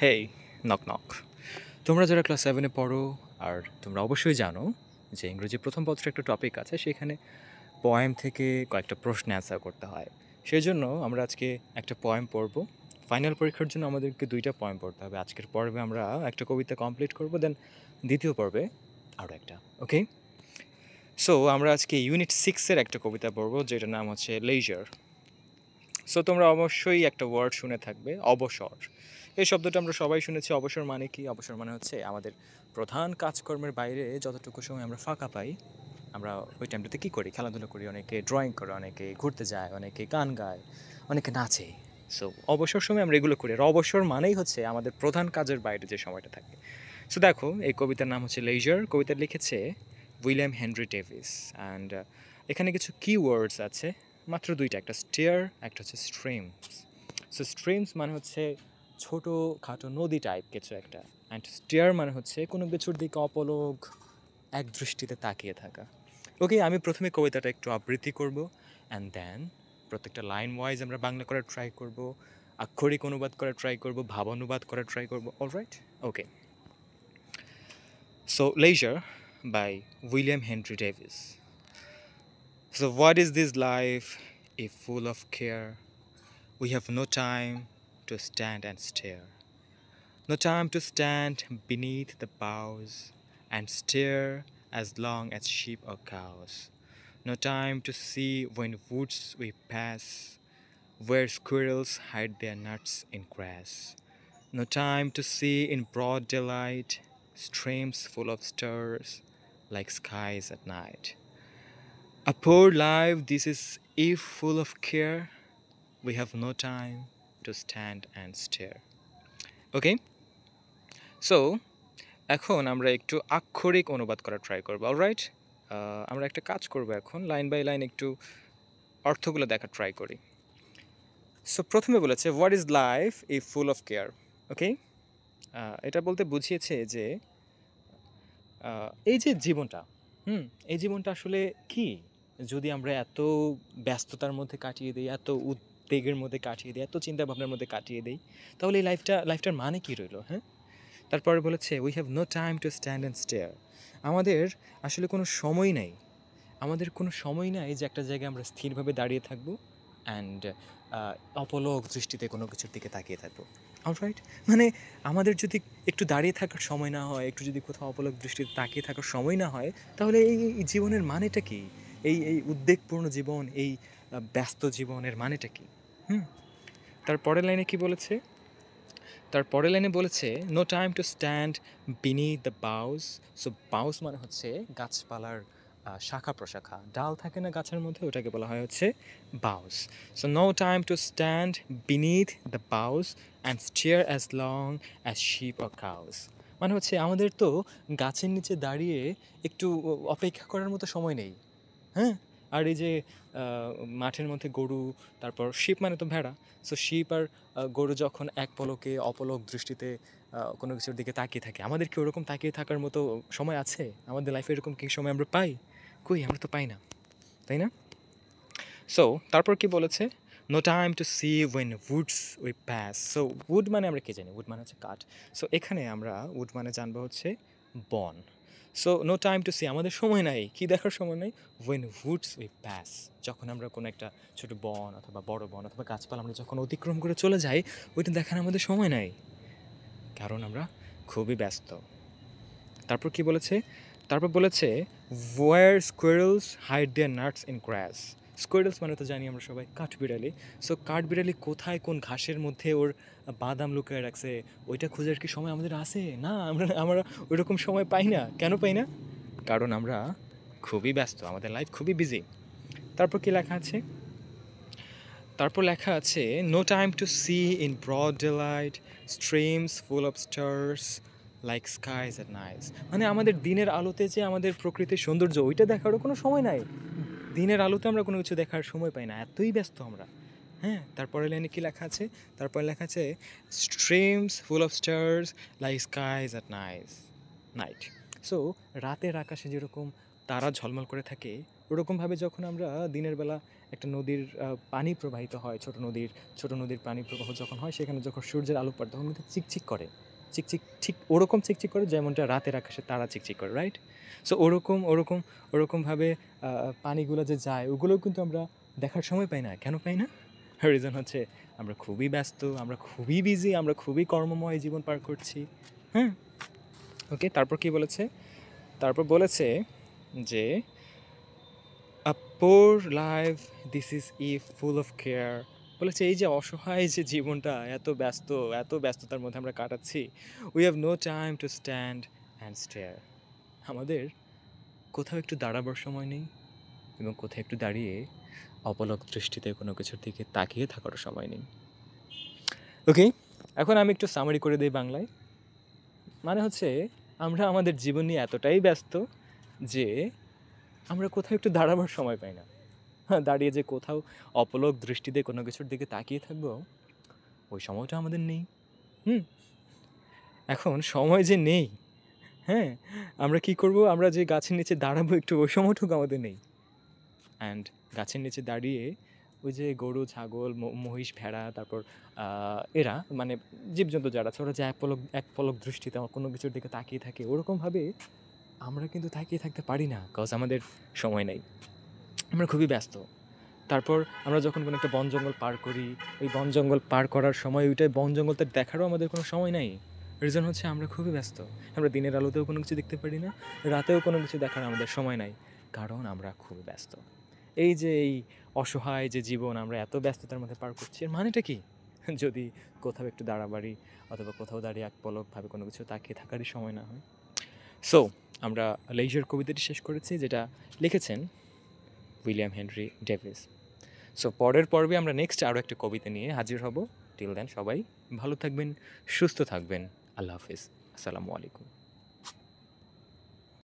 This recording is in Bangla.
হেই, নক নক। তোমরা যারা ক্লাস 7-এ পড়ো আর তোমরা অবশ্যই জানো যে ইংরেজি প্রথম পত্রে একটা টপিক আছে, সেখানে পোয়েম থেকে কয়েকটা প্রশ্ন অ্যান্সার করতে হয়। সেজন্য আমরা আজকে একটা পোয়েম পড়ব। ফাইনাল পরীক্ষার জন্য আমাদেরকে 2টা পোয়েম পড়তে হবে। আজকের পর্বে আমরা একটা কবিতা কমপ্লিট করব, দেন দ্বিতীয় পর্বে আরও একটা। ওকে? সো আমরা আজকে ইউনিট 6-এর একটা কবিতা পড়ব, যেটার নাম হচ্ছে লেজার। সো তোমরা অবশ্যই একটা ওয়ার্ড শুনে থাকবে, অবসর। এই শব্দটা আমরা সবাই শুনেছি। অবসর মানে কি? অবসর মানে হচ্ছে আমাদের প্রধান কাজকর্মের বাইরে যতটুকু সময় আমরা ফাঁকা পাই, আমরা ওই টাইমটাতে কী করি? খেলাধুলা করি, অনেকে ড্রয়িং করে, অনেকে ঘুরতে যায়, অনেকে গান গায়, অনেকে নাচে। সো অবসর সময় আমরা এগুলো করি। আর অবসর মানেই হচ্ছে আমাদের প্রধান কাজের বাইরে যে সময়টা থাকে। সো দেখো, এই কবিতার নাম হচ্ছে লেজার। কবিতা লিখেছে উইলিয়াম হেনরি ডেভিস। অ্যান্ড এখানে কিছু কিওয়ার্ডস আছে, মাত্র 2টা, একটা স্টেয়ার, একটা হচ্ছে স্ট্রিমস। সো স্ট্রিমস মানে হচ্ছে ছোটো খাটো নদী টাইপ কিছু একটা, অ্যান্ড স্টেয়ার মানে হচ্ছে কোনো কিছুর দিকে অপলক এক দৃষ্টিতে তাকিয়ে থাকা। ওকে, আমি প্রথমে কবিতাটা একটু আবৃত্তি করব, অ্যান্ড দেন প্রত্যেকটা লাইন ওয়াইজ আমরা বাংলা করার ট্রাই করব, আক্ষরিক অনুবাদ করার ট্রাই করব, ভাবানুবাদ করার ট্রাই করব। Alright? Okay. So leisure by William Henry Davies. So, what is this life if full of care? We have no time to stand and stare. No time to stand beneath the boughs and stare as long as sheep or cows. No time to see when woods we pass, where squirrels hide their nuts in grass. No time to see in broad daylight streams full of stars like skies at night. A poor life this is, if full of care, we have no time to stand and stare. Okay? So এখন আমরা একটু আক্ষরিক অনুবাদ করার ট্রাই করবো। অলরাইট? আমরা একটা কাজ করব, এখন লাইন বাই লাইন একটু অর্থগুলো দেখার ট্রাই করি। সো প্রথমে বলেছে what is life if full of care. Okay? এটা বলতে বুঝিয়েছে যে এই যে জীবনটা, এই জীবনটা আসলে কি, যদি আমরা এত ব্যস্ততার মধ্যে কাটিয়ে দিই, এত উদ্বেগের মধ্যে কাটিয়ে দিই, এত চিন্তা ভাবনার মধ্যে কাটিয়ে দিই, তাহলে এই লাইফটার মানে কি রইল? হ্যাঁ, তারপরে বলেছে we have no time to stand and stare. আমাদের আসলে কোনো সময় নেই, আমাদের কোনো সময় নাই যে একটা জায়গায় আমরা স্থিরভাবে দাঁড়িয়ে থাকবো অ্যান্ড অপলক দৃষ্টিতে কোনো কিছুর দিকে তাকিয়ে থাকবো। অলরাইট? মানে আমাদের যদি একটু দাঁড়িয়ে থাকার সময় না হয়, একটু যদি কোথাও অপলক দৃষ্টিতে তাকিয়ে থাকার সময় না হয়, তাহলে এই জীবনের মানেটা কি? এই উদ্বেগপূর্ণ জীবন, এই ব্যস্ত জীবনের মানেটা কি? তার পরের লাইনে কি বলেছে? তার পরের লাইনে বলেছে no time to stand beneath the boughs. So boughs মানে হচ্ছে গাছপালার শাখা প্রশাখা, ডাল থাকে না গাছের মধ্যে, ওটাকে বলা হয় হচ্ছে boughs. So no time to stand beneath the boughs and stare as long as sheep or cows. মানে হচ্ছে আমাদের তো গাছের নিচে দাঁড়িয়ে একটু অপেক্ষা করার মতো সময় নেই। হ্যাঁ, আর এই যে মাঠের মধ্যে গরু, তারপর শিপ মানে তো ভেড়া। সো শিপ আর গরু যখন এক পলকে অপলক দৃষ্টিতে কোনো কিছুর দিকে তাকিয়ে থাকে, আমাদের কি ওরকম তাকিয়ে থাকার মতো সময় আছে? আমাদের লাইফে এরকম কি সময় আমরা পাই? কই, আমরা তো পাই না, তাই না? সো তারপর কি বলেছে? No time to see when woods we pass. So wood মানে আমরা কি জানি? উড মানে হচ্ছে কাঠ। সো এখানে আমরা উড মানে জানবো হচ্ছে বন। So no time to see, আমাদের সময় নাই, কি দেখার সময় নাই? ওয়েন উডস উই প্যাস, যখন আমরা কোনো একটা ছোটো বন অথবা বড় বন অথবা গাছপালা আমরা যখন অতিক্রম করে চলে যাই, ওইটা দেখার আমাদের সময় নাই, কারণ আমরা খুবই ব্যস্ত। তারপর কি বলেছে? তারপর বলেছে where squirrels hide their nuts in grass. Squirrels মানে তো জানি আমরা সবাই কাঠবিড়ালি। সো কাঠবিড়ালি কোথায় কোন ঘাসের মধ্যে ওর বাদাম লুকিয়ে রাখছে, ওইটা খোঁজার কি সময় আমাদের আছে? না, আমরা ওই রকম সময় পাই না। কেন পাই না? কারণ আমরা খুবই ব্যস্ত, আমাদের লাইফ খুবই বিজি। তারপর কি লেখা আছে? তারপর লেখা আছে no time to see in broad daylight streams full of stars like skies at nights. মানে আমাদের দিনের আলোতে যে আমাদের প্রকৃতির সৌন্দর্য, ওইটা দেখারও কোনো সময় নাই। দিনের আলোতে আমরা কোনো কিছু দেখার সময় পাই না, এতই ব্যস্ত আমরা। হ্যাঁ, তারপরে লাইনে কী লেখা আছে? তারপরে লেখা আছে streams full of stars like skies at night. So রাতের আকাশে যেরকম তারা ঝলমল করে থাকে, ওরকমভাবে যখন আমরা দিনের বেলা একটা নদীর পানি প্রবাহিত হয়, ছোট নদীর পানি প্রবাহ যখন হয়, সেখানে যখন সূর্যের আলো পড়ে তখন কিন্তু চিকচিক করে। চিকচিক ঠিক ওরকম চিকচিক করে যেমনটা রাতের আকাশে তারা চিকচিক করে, রাইট? সো ওরকমভাবে পানিগুলো যে যায় ওগুলোও কিন্তু আমরা দেখার সময় পাই না। কেন পাই না? রিজন হচ্ছে আমরা খুবই ব্যস্ত, আমরা খুবই বিজি, আমরা খুবই কর্মময় জীবন পার করছি। হ্যাঁ? ওকে, তারপর কি বলেছে? তারপর বলেছে যে a poor life this is full of care. বলেছে এই যে অসহায় যে জীবনটা এত ব্যস্ততার মধ্যে আমরা কাটাচ্ছি, we have no time to stand and stare. আমাদের কোথাও একটু দাঁড়াবার সময় নেই এবং কোথাও একটু দাঁড়িয়ে অপলক দৃষ্টিতে কোনো কিছুর দিকে তাকিয়ে থাকারও সময় নেই। ওকে, এখন আমি একটু সামারি করে দিই বাংলায়। মানে হচ্ছে আমরা আমাদের জীবন নিয়ে এতটাই ব্যস্ত যে আমরা কোথাও একটু দাঁড়াবার সময় পাই না। হ্যাঁ, দাঁড়িয়ে যে কোথাও অপলক দৃষ্টিতে কোনো কিছুর দিকে তাকিয়ে থাকবো, ওই সময়টা আমাদের নেই। হুম? এখন সময় যে নেই, হ্যাঁ, আমরা কি করব? আমরা যে গাছের নিচে দাঁড়াবো একটু ওই সময়টুকু আমাদের নেই। অ্যান্ড গাছের নিচে দাঁড়িয়ে ওই যে গরু, ছাগল, মহিষ, ভেড়া, তারপর এরা মানে জীবজন্তু যারা আছে ওরা যে এক পলক দৃষ্টিতে কোনো কিছুর দিকে তাকিয়ে থাকে, ওরকমভাবে আমরা কিন্তু তাকিয়ে থাকতে পারি না, কজ আমাদের সময় নেই। আমরা খুবই ব্যস্ত। তারপর আমরা যখন কোনো একটা বন জঙ্গল পার করি, ওই বন জঙ্গল পার করার সময় ওইটাই বন জঙ্গলটা দেখারও আমাদের কোনো সময় নাই। রিজন হচ্ছে আমরা খুবই ব্যস্ত। আমরা দিনের আলোতেও কোনো কিছু দেখতে পারি না, রাতেও কোনো কিছু দেখার আমাদের সময় নাই, কারণ আমরা খুবই ব্যস্ত। এই যে এই অসহায় যে জীবন আমরা এত ব্যস্ততার মধ্যে পার করছি, এর মানেটা কি? যদি কোথাও একটু দাঁড়াবাড়ি অথবা কোথাও দাঁড়িয়ে এক পলকভাবে কোনো কিছু তাকিয়ে থাকারই সময় না হয়। সো আমরা লেইজার কবিতাটি শেষ করেছি, যেটা লিখেছেন উইলিয়াম হেনরি ডেভিস। সো পরের পর্বে আমরা নেক্সট আরও একটা কবিতা নিয়ে হাজির হব। টিল দেন সবাই ভালো থাকবেন, সুস্থ থাকবেন। আল্লাহ হাফিজ। আসসালামু আলাইকুম।